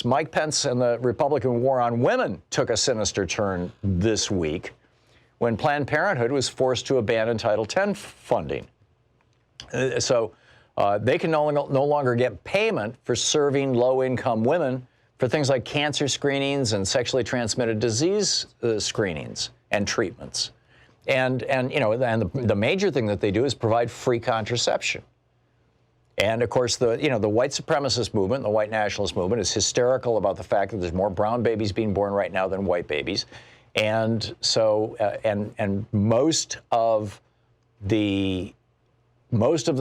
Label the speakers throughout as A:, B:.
A: Mike Pence and the Republican war on women took a sinister turn this week when Planned Parenthood was forced to abandon Title X funding. So they can no longer get payment for serving low-income women for things like cancer screenings and sexually transmitted disease screenings and treatments. And the major thing that they do is provide free contraception. And of course, the white supremacist movement, the white nationalist movement, is hysterical about the fact that there's more brown babies being born right now than white babies. And so, and most of the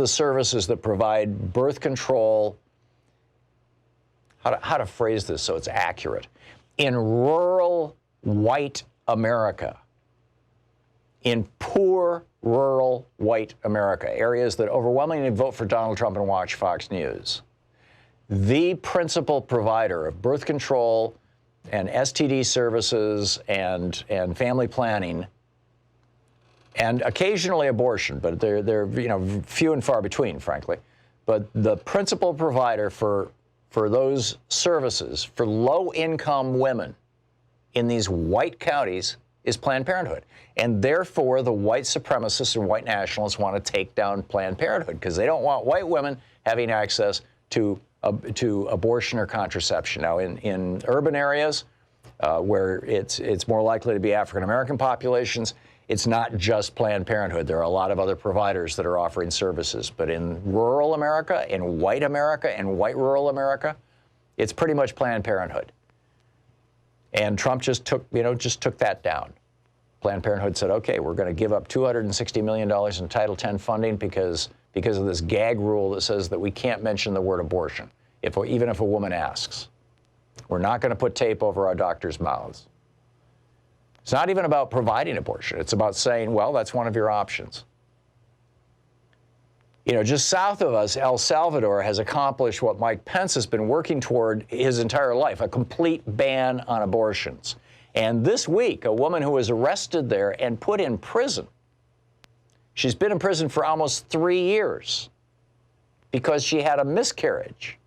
A: services that provide birth control, how to phrase this so it's accurate, in rural white America, in poor rural white America, areas that overwhelmingly vote for Donald Trump and watch Fox News, the principal provider of birth control and STD services and family planning, and occasionally abortion, but they're few and far between, frankly. But the principal provider for those services for low-income women in these white counties is Planned Parenthood. And therefore, the white supremacists and white nationalists want to take down Planned Parenthood because they don't want white women having access to abortion or contraception. Now, in urban areas where it's more likely to be African-American populations, it's not just Planned Parenthood. There are a lot of other providers that are offering services. But in rural America, in white rural America, it's pretty much Planned Parenthood. And Trump just took that down. Planned Parenthood said, okay, we're going to give up $260 million in Title X funding because of this gag rule that says that we can't mention the word abortion, even if a woman asks. We're not going to put tape over our doctors' mouths. It's not even about providing abortion. It's about saying, well, that's one of your options. Just south of us, El Salvador has accomplished what Mike Pence has been working toward his entire life, a complete ban on abortions. And this week, a woman who was arrested there and put in prison, she's been in prison for almost 3 years because she had a miscarriage.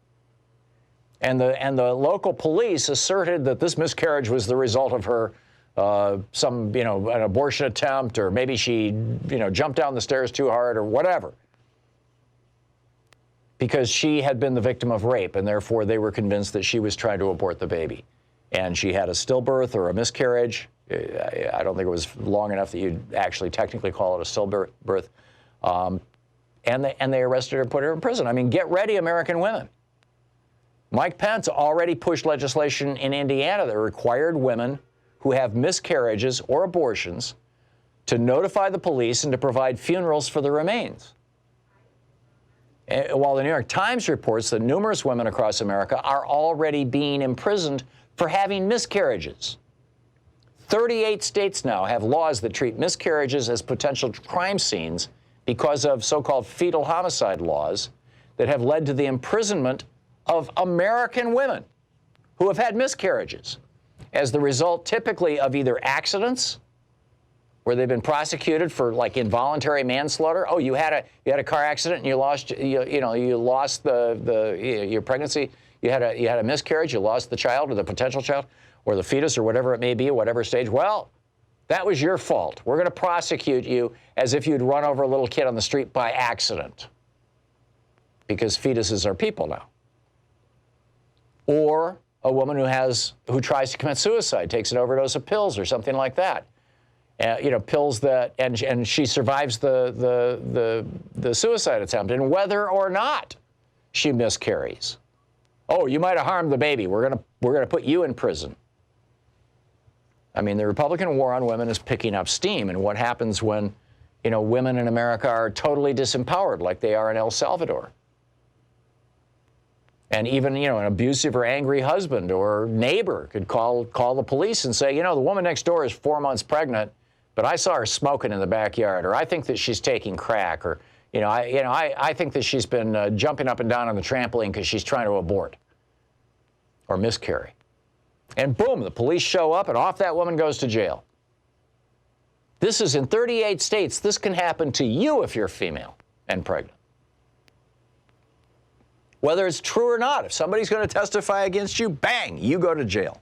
A: And the local police asserted that this miscarriage was the result of her an abortion attempt, or maybe she jumped down the stairs too hard or whatever, because she had been the victim of rape, and therefore they were convinced that she was trying to abort the baby. And she had a stillbirth or a miscarriage. I don't think it was long enough that you'd actually technically call it a stillbirth. And they arrested her and put her in prison. I mean, get ready, American women. Mike Pence already pushed legislation in Indiana that required women who have miscarriages or abortions to notify the police and to provide funerals for the remains. While the New York Times reports that numerous women across America are already being imprisoned for having miscarriages. 38 states now have laws that treat miscarriages as potential crime scenes because of so-called fetal homicide laws that have led to the imprisonment of American women who have had miscarriages as the result typically of either accidents where they've been prosecuted for like involuntary manslaughter. Oh, you had a car accident and you lost your pregnancy. You had a miscarriage. You lost the child or the potential child or the fetus or whatever it may be, whatever stage. Well, that was your fault. We're going to prosecute you as if you'd run over a little kid on the street by accident, because fetuses are people now. Or a woman who tries to commit suicide, takes an overdose of pills or something like that. Pills that, and she survives the suicide attempt, and whether or not she miscarries. Oh, you might have harmed the baby. We're gonna put you in prison. I mean, the Republican war on women is picking up steam, and what happens when, women in America are totally disempowered like they are in El Salvador? And even, an abusive or angry husband or neighbor could call the police and say, the woman next door is 4 months pregnant, but I saw her smoking in the backyard, or I think that she's taking crack, or, I think that she's been jumping up and down on the trampoline because she's trying to abort or miscarry. And boom, the police show up and off that woman goes to jail. This is in 38 states. This can happen to you if you're female and pregnant. whether it's true or not. If somebody's going to testify against you, bang, you go to jail.